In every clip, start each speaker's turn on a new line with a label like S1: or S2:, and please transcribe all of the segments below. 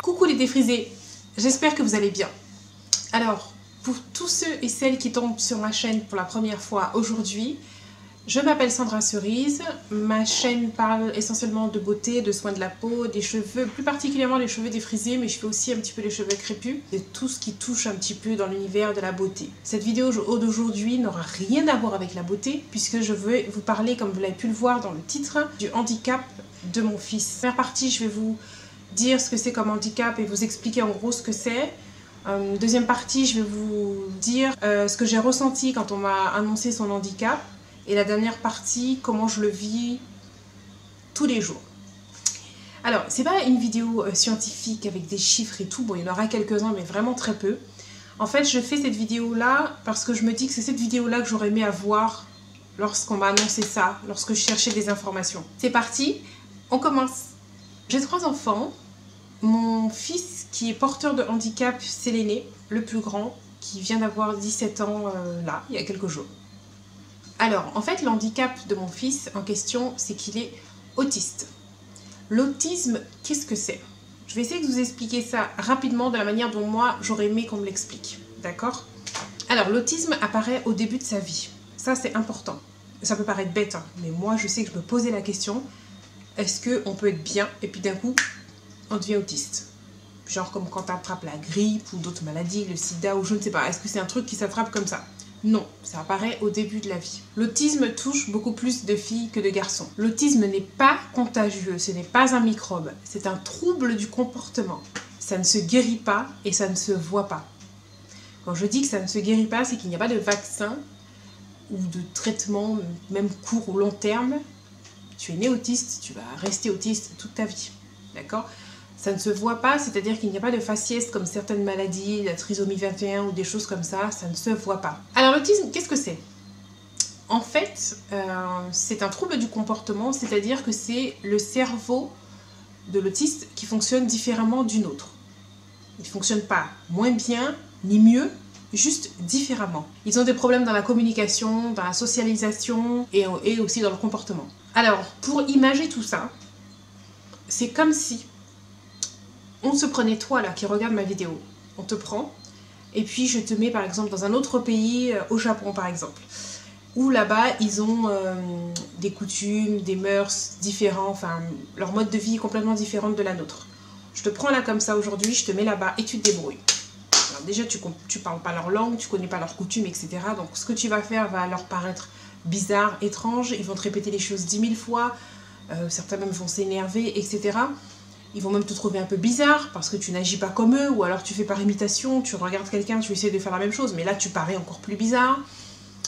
S1: Coucou les défrisés, j'espère que vous allez bien. Alors, pour tous ceux et celles qui tombent sur ma chaîne pour la première fois aujourd'hui, je m'appelle Sandra Cerise. Ma chaîne parle essentiellement de beauté, de soins de la peau, des cheveux, plus particulièrement les cheveux défrisés, mais je fais aussi un petit peu les cheveux crépus, et tout ce qui touche un petit peu dans l'univers de la beauté. Cette vidéo d'aujourd'hui n'aura rien à voir avec la beauté, puisque je vais vous parler, comme vous l'avez pu le voir dans le titre, du handicap de mon fils. Première partie, je vais vous dire ce que c'est comme handicap et vous expliquer en gros ce que c'est. Deuxième partie, je vais vous dire ce que j'ai ressenti quand on m'a annoncé son handicap. Et la dernière partie, comment je le vis tous les jours. Alors, c'est pas une vidéo scientifique avec des chiffres et tout. Bon, il y en aura quelques-uns, mais vraiment très peu. En fait, je fais cette vidéo-là parce que je me dis que c'est cette vidéo-là que j'aurais aimé avoir lorsqu'on m'a annoncé ça, lorsque je cherchais des informations. C'est parti, on commence. J'ai 3 enfants. Mon fils qui est porteur de handicap, c'est l'aîné, le plus grand, qui vient d'avoir 17 ans là, il y a quelques jours. Alors, en fait, le handicap de mon fils en question, c'est qu'il est autiste. L'autisme, qu'est-ce que c'est? Je vais essayer de vous expliquer ça rapidement de la manière dont moi, j'aurais aimé qu'on me l'explique. D'accord? Alors, l'autisme apparaît au début de sa vie. Ça, c'est important. Ça peut paraître bête, hein, mais moi, je sais que je me posais la question, est-ce qu'on peut être bien et puis d'un coup, on devient autiste? Genre comme quand tu attrapes la grippe ou d'autres maladies, le sida ou je ne sais pas. Est-ce que c'est un truc qui s'attrape comme ça? Non, ça apparaît au début de la vie. L'autisme touche beaucoup plus de filles que de garçons. L'autisme n'est pas contagieux, ce n'est pas un microbe, c'est un trouble du comportement. Ça ne se guérit pas et ça ne se voit pas. Quand je dis que ça ne se guérit pas, c'est qu'il n'y a pas de vaccin ou de traitement, même court ou long terme. Tu es né autiste, tu vas rester autiste toute ta vie. D'accord ? Ça ne se voit pas, c'est-à-dire qu'il n'y a pas de faciès comme certaines maladies, la trisomie 21 ou des choses comme ça ne se voit pas. Alors l'autisme, qu'est-ce que c'est? En fait, c'est un trouble du comportement, c'est-à-dire que c'est le cerveau de l'autiste qui fonctionne différemment d'une autre. Il ne fonctionne pas moins bien, ni mieux, juste différemment. Ils ont des problèmes dans la communication, dans la socialisation et aussi dans le comportement. Alors, pour imager tout ça, c'est comme si on se prenait, toi là qui regarde ma vidéo, on te prend et puis je te mets par exemple dans un autre pays, au Japon par exemple, où là-bas ils ont des coutumes, des mœurs différents, enfin leur mode de vie est complètement différent de la nôtre. Je te prends là comme ça aujourd'hui, je te mets là-bas et tu te débrouilles. Alors déjà tu parles pas leur langue, tu connais pas leurs coutumes, etc. Donc ce que tu vas faire va leur paraître bizarre, étrange, ils vont te répéter les choses 10 000 fois, certains même vont s'énerver, etc. Ils vont même te trouver un peu bizarre parce que tu n'agis pas comme eux, ou alors tu fais par imitation, tu regardes quelqu'un, tu essaies de faire la même chose, mais là tu parais encore plus bizarre.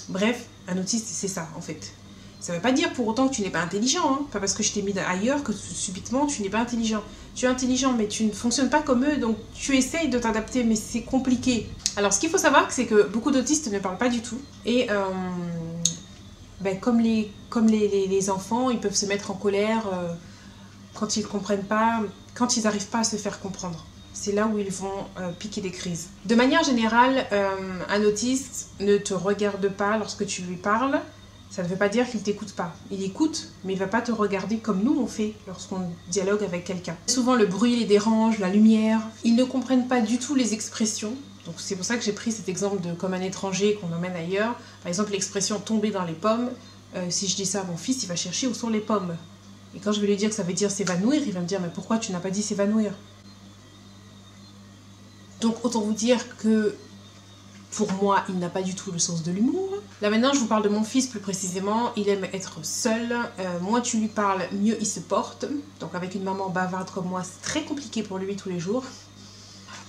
S1: Bref, un autiste c'est ça en fait. Ça ne veut pas dire pour autant que tu n'es pas intelligent, hein. Pas parce que je t'ai mis ailleurs que subitement tu n'es pas intelligent. Tu es intelligent mais tu ne fonctionnes pas comme eux, donc tu essayes de t'adapter, mais c'est compliqué. Alors ce qu'il faut savoir, c'est que beaucoup d'autistes ne parlent pas du tout, et comme les enfants, ils peuvent se mettre en colère quand ils ne comprennent pas, quand ils n'arrivent pas à se faire comprendre. C'est là où ils vont piquer des crises. De manière générale, un autiste ne te regarde pas lorsque tu lui parles. Ça ne veut pas dire qu'il ne t'écoute pas. Il écoute, mais il ne va pas te regarder comme nous on fait lorsqu'on dialogue avec quelqu'un. Souvent le bruit les dérange, la lumière. Ils ne comprennent pas du tout les expressions. Donc c'est pour ça que j'ai pris cet exemple de comme un étranger qu'on emmène ailleurs. Par exemple l'expression tomber dans les pommes. Si je dis ça à mon fils, il va chercher où sont les pommes. Et quand je vais lui dire que ça veut dire s'évanouir, il va me dire « Mais pourquoi tu n'as pas dit s'évanouir ?» Donc autant vous dire que pour moi, il n'a pas du tout le sens de l'humour. Là maintenant, je vous parle de mon fils plus précisément. Il aime être seul. Moins tu lui parles, mieux il se porte. Donc avec une maman bavarde comme moi, c'est très compliqué pour lui tous les jours.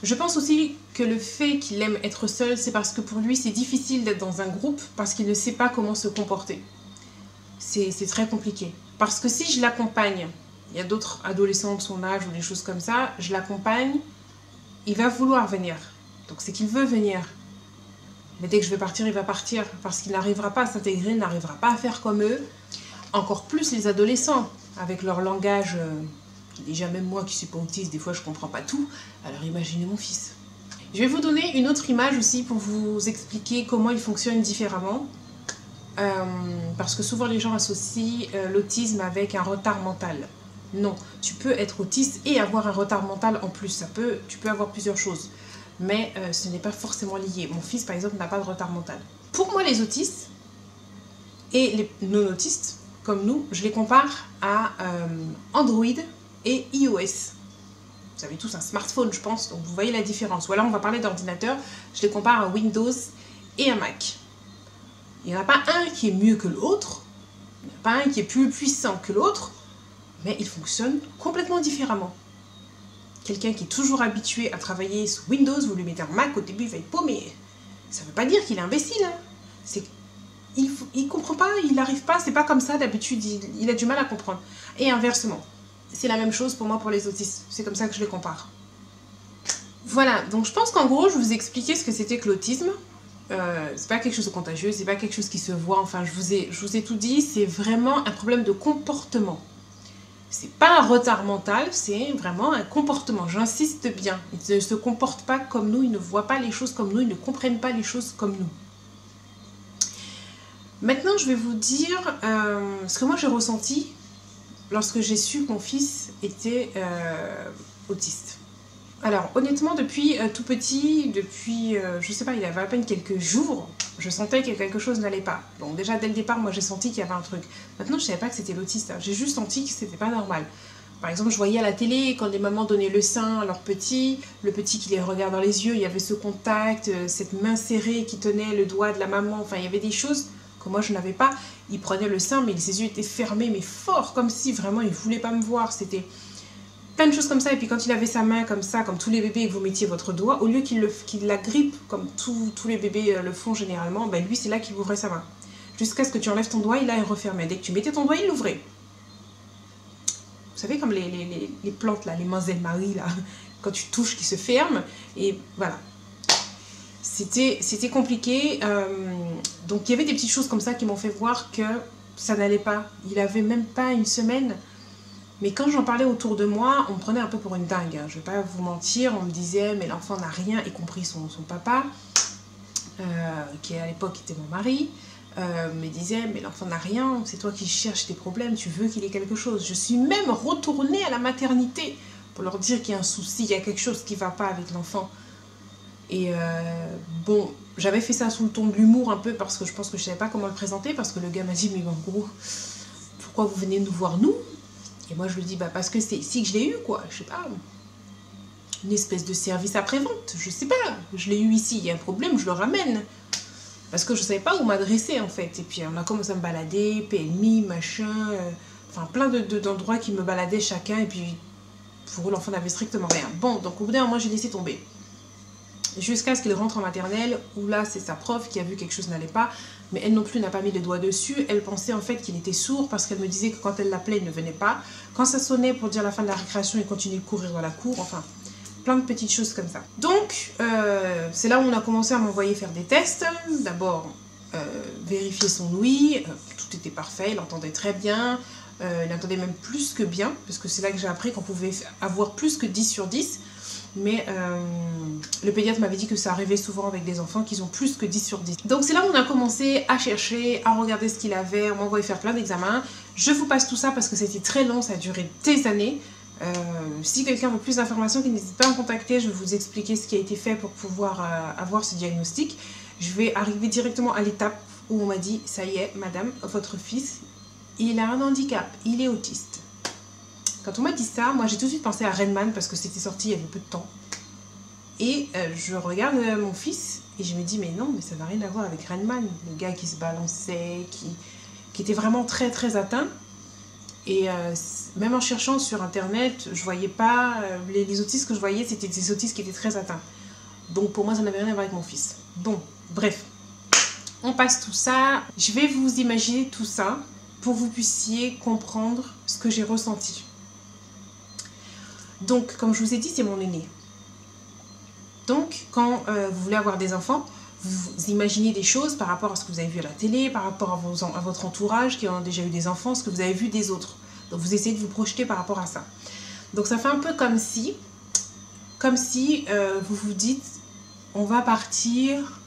S1: Je pense aussi que le fait qu'il aime être seul, c'est parce que pour lui, c'est difficile d'être dans un groupe parce qu'il ne sait pas comment se comporter. C'est très compliqué. Parce que si je l'accompagne, il y a d'autres adolescents de son âge ou des choses comme ça, je l'accompagne, il va vouloir venir. Donc c'est qu'il veut venir. Mais dès que je vais partir, il va partir. Parce qu'il n'arrivera pas à s'intégrer, il n'arrivera pas à faire comme eux. Encore plus les adolescents, avec leur langage. Déjà même moi qui suis pas autiste, des fois je comprends pas tout. Alors imaginez mon fils. Je vais vous donner une autre image aussi pour vous expliquer comment il fonctionne différemment. parce que souvent les gens associent l'autisme avec un retard mental. Non, tu peux être autiste et avoir un retard mental en plus. Tu peux avoir plusieurs choses, mais ce n'est pas forcément lié. Mon fils, par exemple, n'a pas de retard mental. Pour moi, les autistes et les non-autistes, comme nous, je les compare à Android et iOS. Vous avez tous un smartphone, je pense, donc vous voyez la différence. Ou alors, on va parler d'ordinateur, je les compare à Windows et à Mac. Il n'y en a pas un qui est mieux que l'autre, il n'y en a pas un qui est plus puissant que l'autre, mais ils fonctionnent complètement différemment. Quelqu'un qui est toujours habitué à travailler sous Windows, vous lui mettez un Mac, au début il va être paumé. Ça ne veut pas dire qu'il est imbécile. Hein. Il ne comprend pas, il n'arrive pas, c'est pas comme ça d'habitude, il a du mal à comprendre. Et inversement, c'est la même chose pour moi pour les autistes, c'est comme ça que je les compare. Voilà, donc je pense qu'en gros je vous ai expliqué ce que c'était que l'autisme. C'est pas quelque chose de contagieux, c'est pas quelque chose qui se voit, enfin je vous ai tout dit, c'est vraiment un problème de comportement. C'est pas un retard mental, c'est vraiment un comportement, j'insiste bien. Ils ne se comportent pas comme nous, ils ne voient pas les choses comme nous, ils ne comprennent pas les choses comme nous. Maintenant, je vais vous dire ce que moi j'ai ressenti lorsque j'ai su que mon fils était autiste. Alors, honnêtement, depuis tout petit, je sais pas, il avait à peine quelques jours, je sentais que quelque chose n'allait pas. Donc déjà, dès le départ, moi j'ai senti qu'il y avait un truc. Maintenant, je savais pas que c'était l'autiste, hein. J'ai juste senti que c'était pas normal. Par exemple, je voyais à la télé, quand les mamans donnaient le sein à leur petit, le petit qui les regarde dans les yeux, il y avait ce contact, cette main serrée qui tenait le doigt de la maman, enfin, il y avait des choses que moi je n'avais pas. Il prenait le sein, mais ses yeux étaient fermés, mais fort, comme si vraiment il voulait pas me voir, c'était... plein de choses comme ça, et puis quand il avait sa main comme ça, comme tous les bébés, et que vous mettiez votre doigt, au lieu qu'il la grippe, comme tous les bébés le font généralement, ben lui c'est là qu'il ouvrait sa main. Jusqu'à ce que tu enlèves ton doigt, il refermait. Dès que tu mettais ton doigt, il l'ouvrait. Vous savez, comme les plantes, là, les Manzelle Marie, là, quand tu touches, qui se ferment, et voilà. C'était compliqué, donc il y avait des petites choses comme ça qui m'ont fait voir que ça n'allait pas. Il avait même pas une semaine. Mais quand j'en parlais autour de moi, on me prenait un peu pour une dingue. Je ne vais pas vous mentir, on me disait, mais l'enfant n'a rien, y compris son papa, qui à l'époque était mon mari, me disait, mais l'enfant n'a rien, c'est toi qui cherches tes problèmes, tu veux qu'il ait quelque chose. Je suis même retournée à la maternité pour leur dire qu'il y a un souci, il y a quelque chose qui ne va pas avec l'enfant. Et bon, j'avais fait ça sous le ton de l'humour un peu, parce que je pense que je ne savais pas comment le présenter, parce que le gars m'a dit, mais en gros, pourquoi vous venez nous voir nous? Et moi, je lui dis, bah, parce que c'est ici que je l'ai eu, quoi. Je sais pas. Une espèce de service après-vente. Je sais pas. Je l'ai eu ici. Il y a un problème, je le ramène. Parce que je savais pas où m'adresser, en fait. Et puis, on a commencé à me balader. PMI, machin. Enfin, plein d'endroits qui me baladaient chacun. Et puis, pour eux, l'enfant n'avait strictement rien. Bon, donc, au bout d'un moment, j'ai laissé tomber. Jusqu'à ce qu'il rentre en maternelle, où là, c'est sa prof qui a vu que quelque chose n'allait pas. Mais elle non plus n'a pas mis le doigt dessus. Elle pensait en fait qu'il était sourd parce qu'elle me disait que quand elle l'appelait, il ne venait pas. Quand ça sonnait pour dire la fin de la récréation, il continuait de courir dans la cour. Enfin, plein de petites choses comme ça. Donc, c'est là où on a commencé à m'envoyer faire des tests. D'abord, vérifier son ouïe. Tout était parfait, il entendait très bien. Il entendait même plus que bien. Parce que c'est là que j'ai appris qu'on pouvait avoir plus que 10 sur 10. Mais le pédiatre m'avait dit que ça arrivait souvent avec des enfants qui ont plus que 10 sur 10. Donc c'est là où on a commencé à chercher, à regarder ce qu'il avait, on m'envoyait faire plein d'examens. Je vous passe tout ça parce que c'était très long, ça a duré des années. Si quelqu'un veut plus d'informations, qu'il n'hésite pas à me contacter, je vais vous expliquer ce qui a été fait pour pouvoir avoir ce diagnostic. Je vais arriver directement à l'étape où on m'a dit, ça y est, madame, votre fils, il a un handicap, il est autiste. Quand on m'a dit ça, moi j'ai tout de suite pensé à Rain Man parce que c'était sorti il y avait peu de temps. Et je regarde mon fils et je me dis mais non, mais ça n'a rien à voir avec Rain Man. Le gars qui se balançait, qui était vraiment très très atteint. Et même en cherchant sur internet, je voyais pas, les autistes que je voyais c'était des autistes qui étaient très atteints. Donc pour moi ça n'avait rien à voir avec mon fils. Bon, bref, on passe tout ça. Je vais vous imaginer tout ça pour que vous puissiez comprendre ce que j'ai ressenti. Donc, comme je vous ai dit, c'est mon aîné. Donc, quand vous voulez avoir des enfants, vous imaginez des choses par rapport à ce que vous avez vu à la télé, par rapport à votre entourage qui ont déjà eu des enfants, ce que vous avez vu des autres. Donc, vous essayez de vous projeter par rapport à ça. Donc, ça fait un peu comme si vous vous dites, on va partir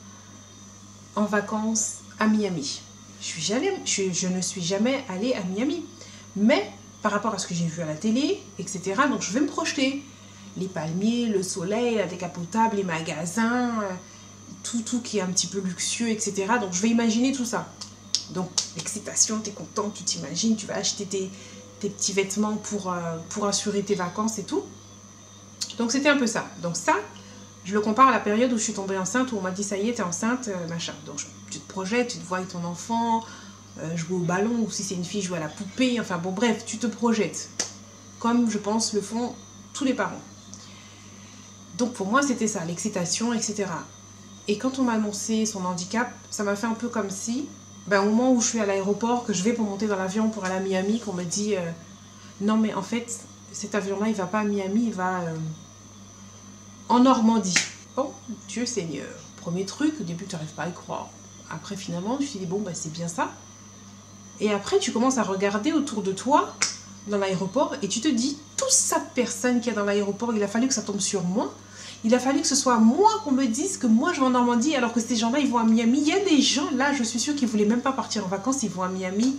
S1: en vacances à Miami. je ne suis jamais allée à Miami. Mais par rapport à ce que j'ai vu à la télé, etc., donc je vais me projeter. Les palmiers, le soleil, la décapotable, les magasins, tout qui est un petit peu luxueux, etc. Donc je vais imaginer tout ça. Donc l'excitation, tu es content, tu t'imagines, tu vas acheter tes petits vêtements pour assurer tes vacances et tout. Donc c'était un peu ça. Donc ça, je le compare à la période où je suis tombée enceinte, où on m'a dit ça y est, t'es enceinte, machin. Donc tu te projettes, tu te vois avec ton enfant, jouer au ballon, ou si c'est une fille, jouer à la poupée, enfin bon bref, tu te projettes. Comme je pense le font tous les parents. Donc pour moi c'était ça, l'excitation, etc. Et quand on m'a annoncé son handicap, ça m'a fait un peu comme si, au moment où je suis à l'aéroport, que je vais pour monter dans l'avion pour aller à Miami, qu'on me dit non mais en fait cet avion-là il va pas à Miami, il va en Normandie. Bon, Dieu Seigneur. Premier truc, au début tu n'arrives pas à y croire. Après finalement tu te dis bon c'est bien ça. Et après tu commences à regarder autour de toi dans l'aéroport et tu te dis toute cette personne qui est dans l'aéroport, il a fallu que ça tombe sur moi. Il a fallu que ce soit moi qu'on me dise que moi je vais en Normandie alors que ces gens-là ils vont à Miami. Il y a des gens là, je suis sûre qu'ils ne voulaient même pas partir en vacances, ils vont à Miami.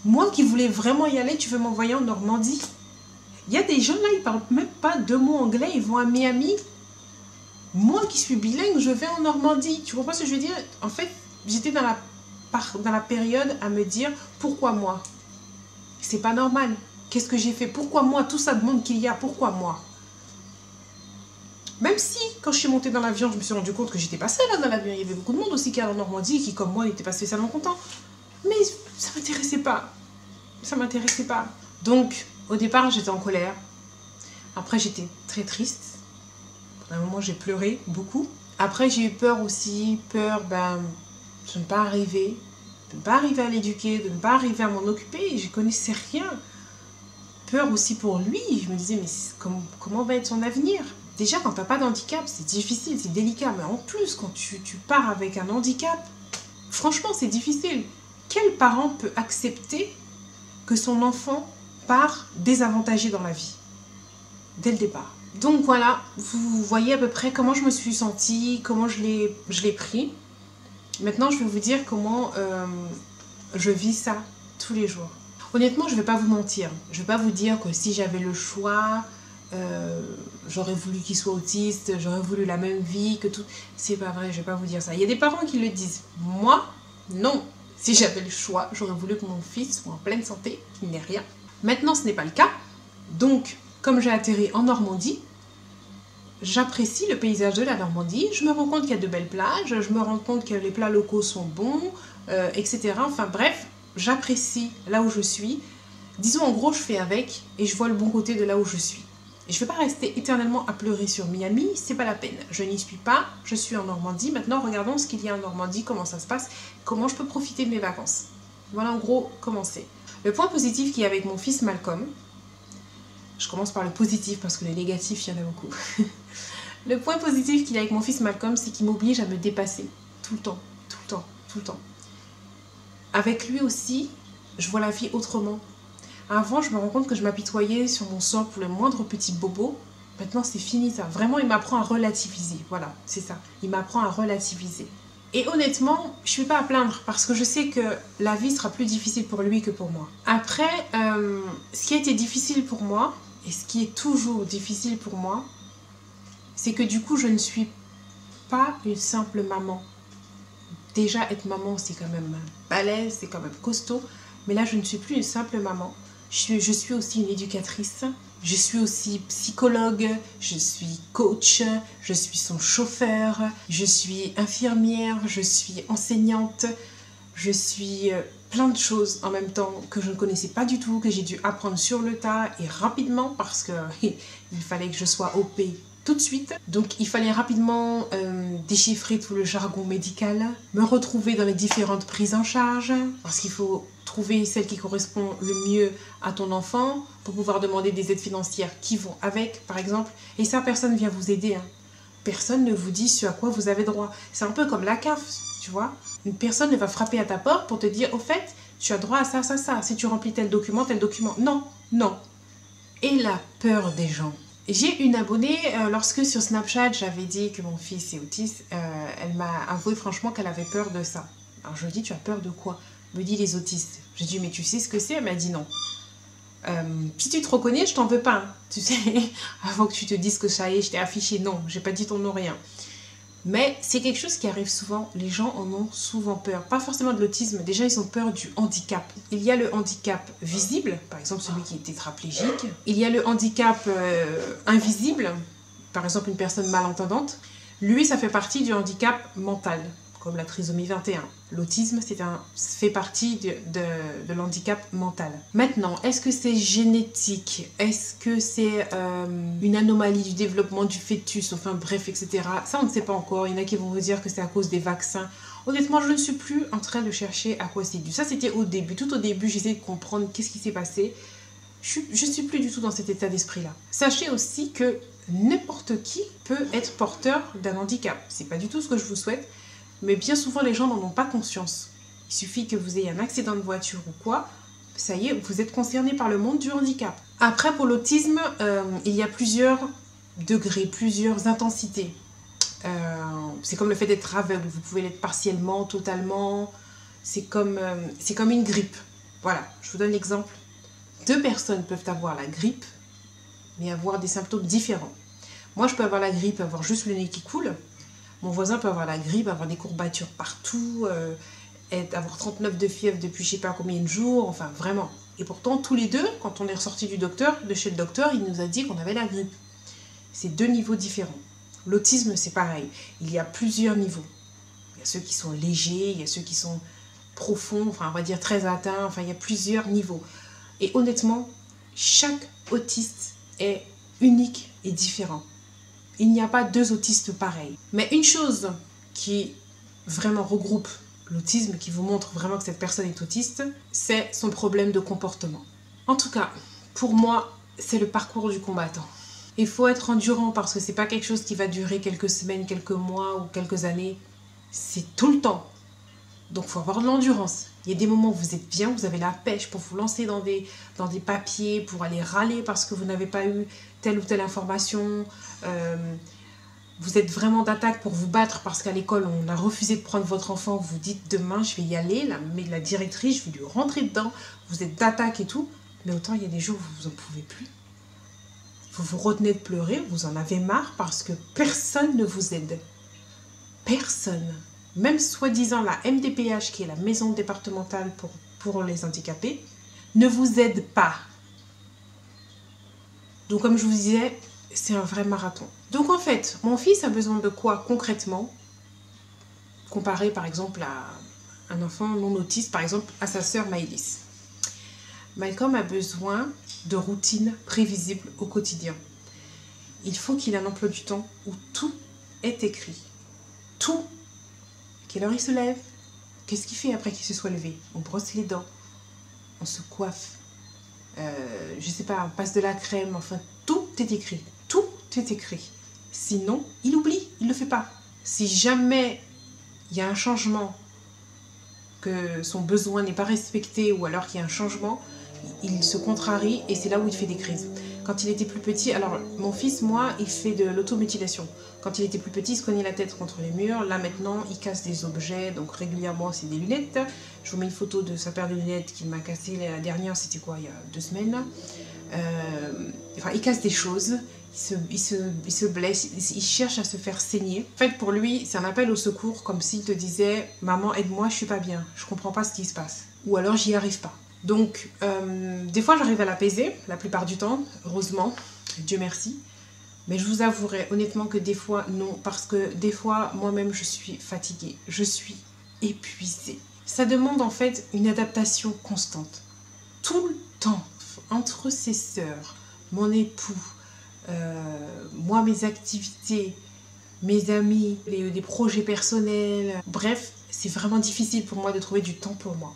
S1: Moi qui voulais vraiment y aller, tu veux m'envoyer en Normandie? Il y a des gens là, ils ne parlent même pas deux mots anglais, ils vont à Miami. Moi qui suis bilingue, je vais en Normandie. Tu comprends ce que je veux dire? En fait, j'étais dans la période à me dire pourquoi moi? C'est pas normal. Qu'est-ce que j'ai fait? Pourquoi moi? Tout ça demande qu'il y a. Pourquoi moi? Même si, quand je suis montée dans l'avion, je me suis rendu compte que j'étais pas seule là dans l'avion. Il y avait beaucoup de monde aussi qui allait en Normandie qui, comme moi, n'était pas spécialement content. Mais ça m'intéressait pas. Ça m'intéressait pas. Donc, au départ, j'étais en colère. Après, j'étais très triste. À un moment, j'ai pleuré beaucoup. Après, j'ai eu peur aussi. Peur, de ne pas arriver. De ne pas arriver à l'éduquer. De ne pas arriver à m'en occuper. Je connaissais rien. Peur aussi pour lui. Je me disais, mais comment va être son avenir? Déjà, quand tu n'as pas d'handicap, c'est difficile, c'est délicat. Mais en plus, quand tu pars avec un handicap, franchement, c'est difficile. Quel parent peut accepter que son enfant part désavantagé dans la vie? Dès le départ. Donc voilà, vous voyez à peu près comment je me suis sentie, comment je l'ai pris. Maintenant, je vais vous dire comment je vis ça tous les jours. Honnêtement, je ne vais pas vous mentir. Je ne vais pas vous dire que si j'avais le choix... j'aurais voulu qu'il soit autiste, j'aurais voulu la même vie que tout. C'est pas vrai, je vais pas vous dire ça. Il y a des parents qui le disent. Moi, non. Si j'avais le choix, j'aurais voulu que mon fils soit en pleine santé, qu'il n'ait rien. Maintenant, ce n'est pas le cas. Donc, comme j'ai atterri en Normandie, j'apprécie le paysage de la Normandie. Je me rends compte qu'il y a de belles plages, je me rends compte que les plats locaux sont bons, etc. Enfin bref, j'apprécie là où je suis. Disons en gros, je fais avec et je vois le bon côté de là où je suis. Et je ne vais pas rester éternellement à pleurer sur Miami, c'est pas la peine. Je n'y suis pas, je suis en Normandie. Maintenant, regardons ce qu'il y a en Normandie, comment ça se passe, comment je peux profiter de mes vacances. Voilà en gros comment c'est. Le point positif qu'il y a avec mon fils Malcolm, je commence par le positif parce que les négatifs, il y en a beaucoup. Le point positif qu'il y a avec mon fils Malcolm, c'est qu'il m'oblige à me dépasser tout le temps, tout le temps, tout le temps. Avec lui aussi, je vois la vie autrement. Avant, je me rends compte que je m'apitoyais sur mon sort pour le moindre petit bobo. Maintenant, c'est fini ça. Vraiment, il m'apprend à relativiser. Voilà, c'est ça. Il m'apprend à relativiser. Et honnêtement, je ne suis pas à plaindre parce que je sais que la vie sera plus difficile pour lui que pour moi. Après, ce qui a été difficile pour moi, et ce qui est toujours difficile pour moi, c'est que du coup, je ne suis pas une simple maman. Déjà, être maman, c'est quand même balèze, c'est quand même costaud. Mais là, je ne suis plus une simple maman. Je suis aussi une éducatrice, je suis aussi psychologue, je suis coach, je suis son chauffeur, je suis infirmière, je suis enseignante, je suis plein de choses en même temps que je ne connaissais pas du tout, que j'ai dû apprendre sur le tas et rapidement parce qu'il fallait que je sois OP tout de suite. Donc il fallait rapidement déchiffrer tout le jargon médical, me retrouver dans les différentes prises en charge parce qu'il faut trouver celle qui correspond le mieux à ton enfant pour pouvoir demander des aides financières qui vont avec, par exemple. Et ça, personne ne vient vous aider. Hein. Personne ne vous dit ce à quoi vous avez droit. C'est un peu comme la CAF, tu vois. Une personne ne va frapper à ta porte pour te dire, au fait, tu as droit à ça, ça, ça. Si tu remplis tel document, tel document. Non, non. Et la peur des gens. J'ai une abonnée, lorsque sur Snapchat, j'avais dit que mon fils est autiste, elle m'a avoué franchement qu'elle avait peur de ça. Alors je lui dis, tu as peur de quoi? Me dit les autistes. J'ai dit, mais tu sais ce que c'est? Elle m'a dit non. Si tu te reconnais, je t'en veux pas. Hein. Tu sais, avant que tu te dises que ça y est, je t'ai affiché. Non, j'ai pas dit ton nom, rien. Mais c'est quelque chose qui arrive souvent. Les gens en ont souvent peur. Pas forcément de l'autisme. Déjà, ils ont peur du handicap. Il y a le handicap visible, par exemple celui qui est tétraplégique. Il y a le handicap invisible, par exemple une personne malentendante. Lui, ça fait partie du handicap mental, comme la trisomie 21. L'autisme, fait partie de l'handicap mental. Maintenant, est-ce que c'est génétique? Est-ce que c'est une anomalie du développement du fœtus? Enfin bref, etc. Ça, on ne sait pas encore. Il y en a qui vont vous dire que c'est à cause des vaccins. Honnêtement, je ne suis plus en train de chercher à quoi c'est dû. Ça, c'était au début. Tout au début, j'essayais de comprendre qu'est-ce qui s'est passé. Je ne suis plus du tout dans cet état d'esprit-là. Sachez aussi que n'importe qui peut être porteur d'un handicap. C'est pas du tout ce que je vous souhaite. Mais bien souvent, les gens n'en ont pas conscience. Il suffit que vous ayez un accident de voiture ou quoi, ça y est, vous êtes concerné par le monde du handicap. Après, pour l'autisme, il y a plusieurs degrés, plusieurs intensités. C'est comme le fait d'être aveugle. Vous pouvez l'être partiellement, totalement. C'est comme une grippe. Voilà, je vous donne l'exemple. 2 personnes peuvent avoir la grippe, mais avoir des symptômes différents. Moi, je peux avoir la grippe, avoir juste le nez qui coule. Mon voisin peut avoir la grippe, avoir des courbatures partout, avoir 39 de fièvre depuis je ne sais pas combien de jours, enfin vraiment. Et pourtant, tous les deux, quand on est ressorti de chez le docteur, il nous a dit qu'on avait la grippe. C'est 2 niveaux différents. L'autisme, c'est pareil. Il y a plusieurs niveaux. Il y a ceux qui sont légers, il y a ceux qui sont profonds, enfin on va dire très atteints, enfin il y a plusieurs niveaux. Et honnêtement, chaque autiste est unique et différent. Il n'y a pas 2 autistes pareils. Mais une chose qui vraiment regroupe l'autisme, qui vous montre vraiment que cette personne est autiste, c'est son problème de comportement. En tout cas, pour moi, c'est le parcours du combattant. Il faut être endurant parce que c'est pas quelque chose qui va durer quelques semaines, quelques mois ou quelques années. C'est tout le temps. Donc, il faut avoir de l'endurance. Il y a des moments où vous êtes bien, vous avez la pêche pour vous lancer dans des papiers, pour aller râler parce que vous n'avez pas eu telle ou telle information. Vous êtes vraiment d'attaque pour vous battre parce qu'à l'école, on a refusé de prendre votre enfant. Vous dites demain, je vais y aller. La directrice, je vais lui rentrer dedans. Vous êtes d'attaque et tout. Mais autant, il y a des jours où vous n'en pouvez plus. Vous vous retenez de pleurer, vous en avez marre parce que personne ne vous aide. Personne. Même soi-disant la MDPH, qui est la maison départementale pour les handicapés, ne vous aide pas. Donc comme je vous disais, c'est un vrai marathon. Donc en fait, mon fils a besoin de quoi concrètement? Comparé par exemple à un enfant non autiste, par exemple à sa sœur Maëlys. Malcolm a besoin de routines prévisibles au quotidien. Il faut qu'il ait un emploi du temps où tout est écrit. Tout. Quelle heure il se lève? Qu'est-ce qu'il fait après qu'il se soit levé? On brosse les dents. On se coiffe. Je sais pas, on passe de la crème. Enfin, tout est écrit. Tout est écrit. Sinon, il oublie. Il ne le fait pas. Si jamais il y a un changement, que son besoin n'est pas respecté ou alors qu'il y a un changement, il se contrarie et c'est là où il fait des crises. Quand il était plus petit, alors mon fils, moi, il fait de l'automutilation. Quand il était plus petit, il se cognait la tête contre les murs. Là maintenant, il casse des objets, donc régulièrement c'est des lunettes. Je vous mets une photo de sa paire de lunettes qu'il m'a cassée la dernière, c'était quoi, il y a 2 semaines. Enfin, il casse des choses, il se blesse, il cherche à se faire saigner. En fait, pour lui, c'est un appel au secours, comme s'il te disait « Maman, aide-moi, je suis pas bien, je comprends pas ce qui se passe. » Ou alors, j'y arrive pas. Donc, des fois, j'arrive à l'apaiser, la plupart du temps, heureusement, Dieu merci. Mais je vous avouerai honnêtement que des fois, non, parce que des fois, moi-même, je suis fatiguée, je suis épuisée. Ça demande en fait une adaptation constante. Tout le temps, entre ses sœurs, mon époux, moi, mes activités, mes amis, des projets personnels. Bref, c'est vraiment difficile pour moi de trouver du temps pour moi.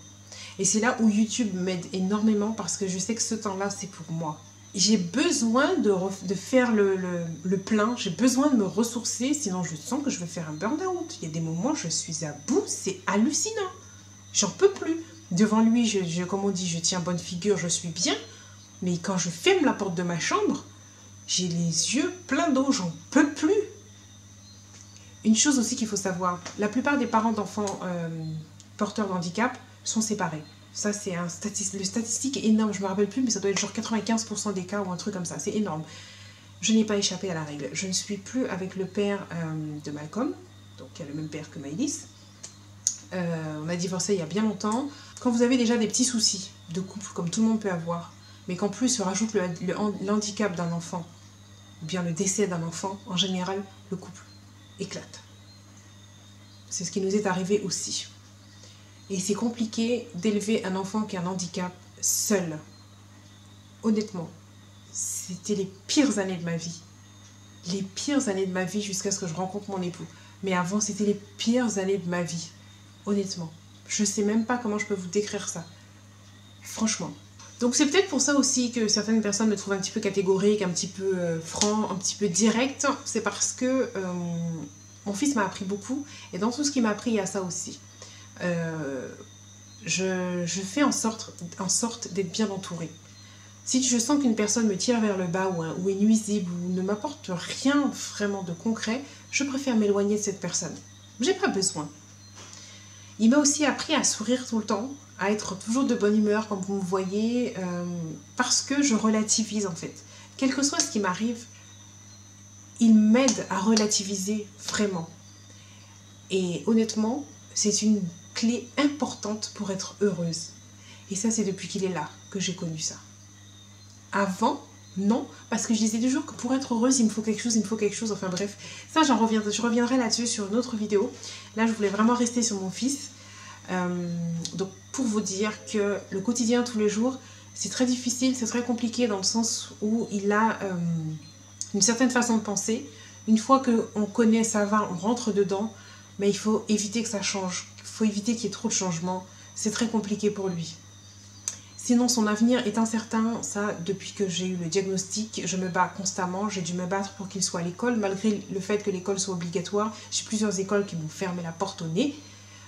S1: Et c'est là où YouTube m'aide énormément parce que je sais que ce temps-là, c'est pour moi. J'ai besoin de faire le plein, j'ai besoin de me ressourcer, sinon je sens que je vais faire un burn-out. Il y a des moments, je suis à bout, c'est hallucinant. J'en peux plus. Devant lui, comme on dit, je tiens bonne figure, je suis bien. Mais quand je ferme la porte de ma chambre, j'ai les yeux pleins d'eau, j'en peux plus. Une chose aussi qu'il faut savoir, la plupart des parents d'enfants porteurs de handicap sont séparés. Ça, c'est le statistique est énorme, je ne me rappelle plus, mais ça doit être genre 95% des cas ou un truc comme ça, c'est énorme. Je n'ai pas échappé à la règle. Je ne suis plus avec le père de Malcolm, donc qui a le même père que Maëlys. On a divorcé il y a bien longtemps. Quand vous avez déjà des petits soucis de couple, comme tout le monde peut avoir, mais qu'en plus se rajoute le handicap d'un enfant, ou bien le décès d'un enfant, en général, le couple éclate. C'est ce qui nous est arrivé aussi. Et c'est compliqué d'élever un enfant qui a un handicap seul. Honnêtement, c'était les pires années de ma vie. Les pires années de ma vie jusqu'à ce que je rencontre mon époux. Mais avant, c'était les pires années de ma vie. Honnêtement. Je ne sais même pas comment je peux vous décrire ça. Franchement. Donc c'est peut-être pour ça aussi que certaines personnes me trouvent un petit peu catégorique, un petit peu franc, un petit peu direct. C'est parce que mon fils m'a appris beaucoup. Et dans tout ce qu'il m'a appris, il y a ça aussi. Je fais en sorte d'être bien entourée. Si je sens qu'une personne me tire vers le bas ou est nuisible ou ne m'apporte rien vraiment de concret, je préfère m'éloigner de cette personne. J'ai pas besoin. Il m'a aussi appris à sourire tout le temps, à être toujours de bonne humeur comme vous me voyez, parce que je relativise en fait. Quel que soit ce qui m'arrive, il m'aide à relativiser vraiment. Et honnêtement, c'est une clé importante pour être heureuse. Et ça, c'est depuis qu'il est là que j'ai connu ça. Avant, non, parce que je disais toujours que pour être heureuse, il me faut quelque chose, enfin bref. Ça, je reviendrai là-dessus sur une autre vidéo. Là, je voulais vraiment rester sur mon fils. Donc, pour vous dire que le quotidien, tous les jours, c'est très difficile, c'est très compliqué dans le sens où il a une certaine façon de penser. Une fois qu'on connaît, ça va, on rentre dedans, mais il faut éviter que ça change. Il faut éviter qu'il y ait trop de changements. C'est très compliqué pour lui. Sinon, son avenir est incertain. Ça, depuis que j'ai eu le diagnostic, je me bats constamment. J'ai dû me battre pour qu'il soit à l'école, malgré le fait que l'école soit obligatoire. J'ai plusieurs écoles qui m'ont fermé la porte au nez.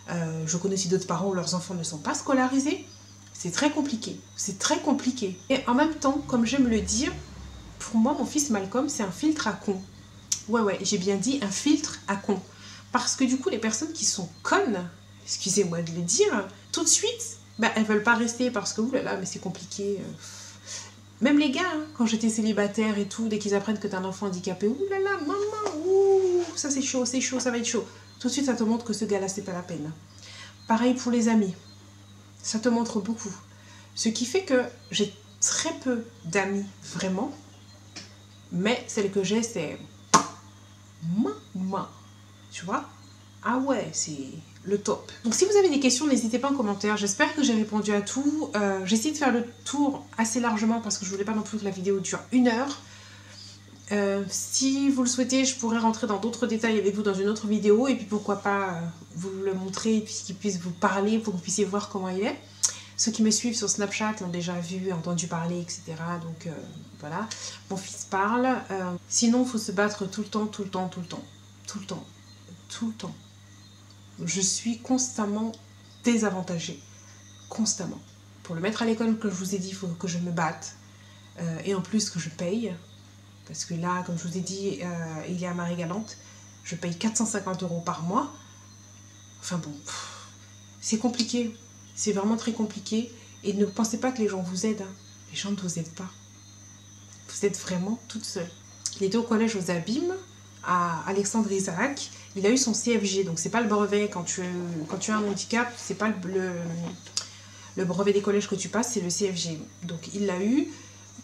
S1: Je connais aussi d'autres parents où leurs enfants ne sont pas scolarisés. C'est très compliqué. C'est très compliqué. Et en même temps, comme j'aime le dire, pour moi, mon fils Malcolm, c'est un filtre à con. Ouais, j'ai bien dit un filtre à con. Parce que du coup, les personnes qui sont connes, excusez-moi de le dire, tout de suite, elles veulent pas rester parce que, oulala, mais c'est compliqué. Même les gars, hein, quand j'étais célibataire et tout, dès qu'ils apprennent que t'as un enfant handicapé, oulala, maman, ouh, ça c'est chaud, ça va être chaud. Tout de suite, ça te montre que ce gars-là, c'est pas la peine. Pareil pour les amis. Ça te montre beaucoup. Ce qui fait que j'ai très peu d'amis, vraiment. Mais celles que j'ai, c'est... maman. Tu vois? Ah ouais, c'est le top. Donc si vous avez des questions, n'hésitez pas en commentaire. J'espère que j'ai répondu à tout. J'essaie de faire le tour assez largement parce que je voulais pas non plus que la vidéo dure 1 heure. Si vous le souhaitez, je pourrais rentrer dans d'autres détails avec vous dans une autre vidéo. Et puis pourquoi pas vous le montrer et puis qu'il puisse vous parler pour que vous puissiez voir comment il est. Ceux qui me suivent sur Snapchat l'ont déjà vu, entendu parler, etc. Donc voilà, mon fils parle. Sinon, il faut se battre tout le temps. Je suis constamment désavantagée. Constamment. Pour le mettre à l'école, que je vous ai dit, il faut que je me batte. Et en plus que je paye. Parce que là, comme je vous ai dit, il est à Marie-Galante. Je paye 450 € par mois. Enfin bon, c'est compliqué. C'est vraiment très compliqué. Et ne pensez pas que les gens vous aident. Hein. Les gens ne vous aident pas. Vous êtes vraiment toute seule. Il était au collège aux Abîmes, à Alexandre Isaac. Il a eu son CFG. Donc, c'est pas le brevet quand tu as un handicap. C'est pas le brevet des collèges que tu passes, c'est le CFG. Donc, il l'a eu.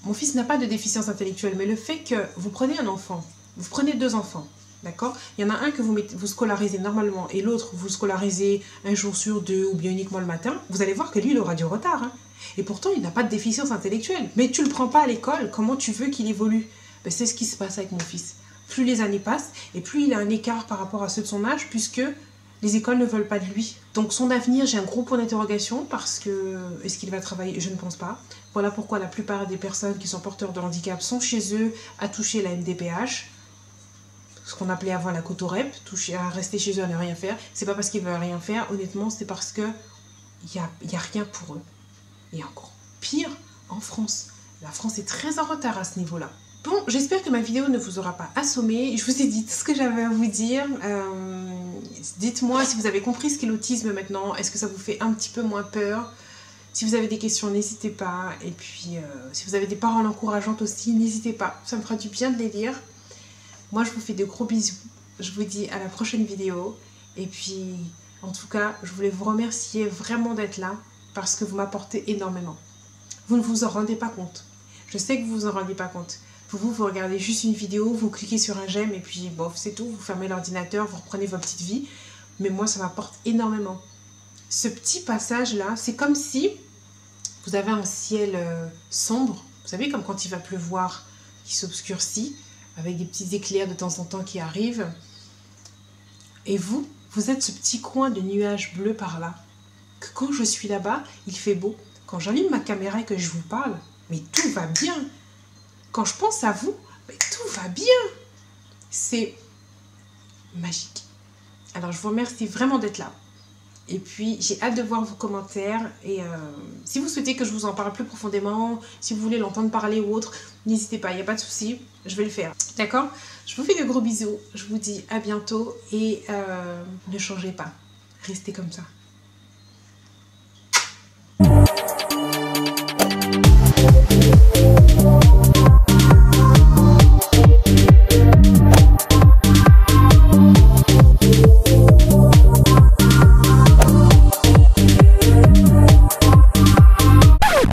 S1: Mon fils n'a pas de déficience intellectuelle. Mais le fait que vous prenez un enfant, vous prenez 2 enfants, d'accord? Il y en a un que vous scolarisez normalement et l'autre, vous scolarisez un jour sur 2 ou bien uniquement le matin. Vous allez voir que lui, il aura du retard. Hein. Et pourtant, il n'a pas de déficience intellectuelle. Mais tu ne le prends pas à l'école. Comment tu veux qu'il évolue? Ben, c'est ce qui se passe avec mon fils. Plus les années passent et plus il a un écart par rapport à ceux de son âge puisque les écoles ne veulent pas de lui. Donc son avenir, j'ai un gros point d'interrogation parce que... Est-ce qu'il va travailler? Je ne pense pas. Voilà pourquoi la plupart des personnes qui sont porteurs de handicap sont chez eux à toucher la MDPH. Ce qu'on appelait avant la cotorep, à rester chez eux à ne rien faire. C'est pas parce qu'ils veulent rien faire, honnêtement, c'est parce que y a rien pour eux. Et encore pire en France. La France est très en retard à ce niveau-là. Bon, j'espère que ma vidéo ne vous aura pas assommé. Je vous ai dit tout ce que j'avais à vous dire. Dites-moi si vous avez compris ce qu'est l'autisme maintenant. Est-ce que ça vous fait un petit peu moins peur? Si vous avez des questions, n'hésitez pas. Et puis, si vous avez des paroles encourageantes aussi, n'hésitez pas. Ça me fera du bien de les lire. Moi, je vous fais de gros bisous. Je vous dis à la prochaine vidéo. Et puis, en tout cas, je voulais vous remercier vraiment d'être là parce que vous m'apportez énormément. Vous ne vous en rendez pas compte. Je sais que vous vous en rendez pas compte. Vous regardez juste une vidéo, vous cliquez sur un j'aime et puis bon, c'est tout. Vous fermez l'ordinateur, vous reprenez votre petite vie. Mais moi, ça m'apporte énormément. Ce petit passage-là, c'est comme si vous avez un ciel sombre. Vous savez, comme quand il va pleuvoir, qui s'obscurcit, avec des petits éclairs de temps en temps qui arrivent. Et vous êtes ce petit coin de nuages bleus par là. Que quand je suis là-bas, il fait beau. Quand j'allume ma caméra et que je vous parle, mais tout va bien. Quand je pense à vous, mais tout va bien. C'est magique. Alors, je vous remercie vraiment d'être là. Et puis, j'ai hâte de voir vos commentaires. Et si vous souhaitez que je vous en parle plus profondément, si vous voulez l'entendre parler ou autre, n'hésitez pas, il n'y a pas de souci, je vais le faire. D'accord? Je vous fais de gros bisous. Je vous dis à bientôt et ne changez pas. Restez comme ça.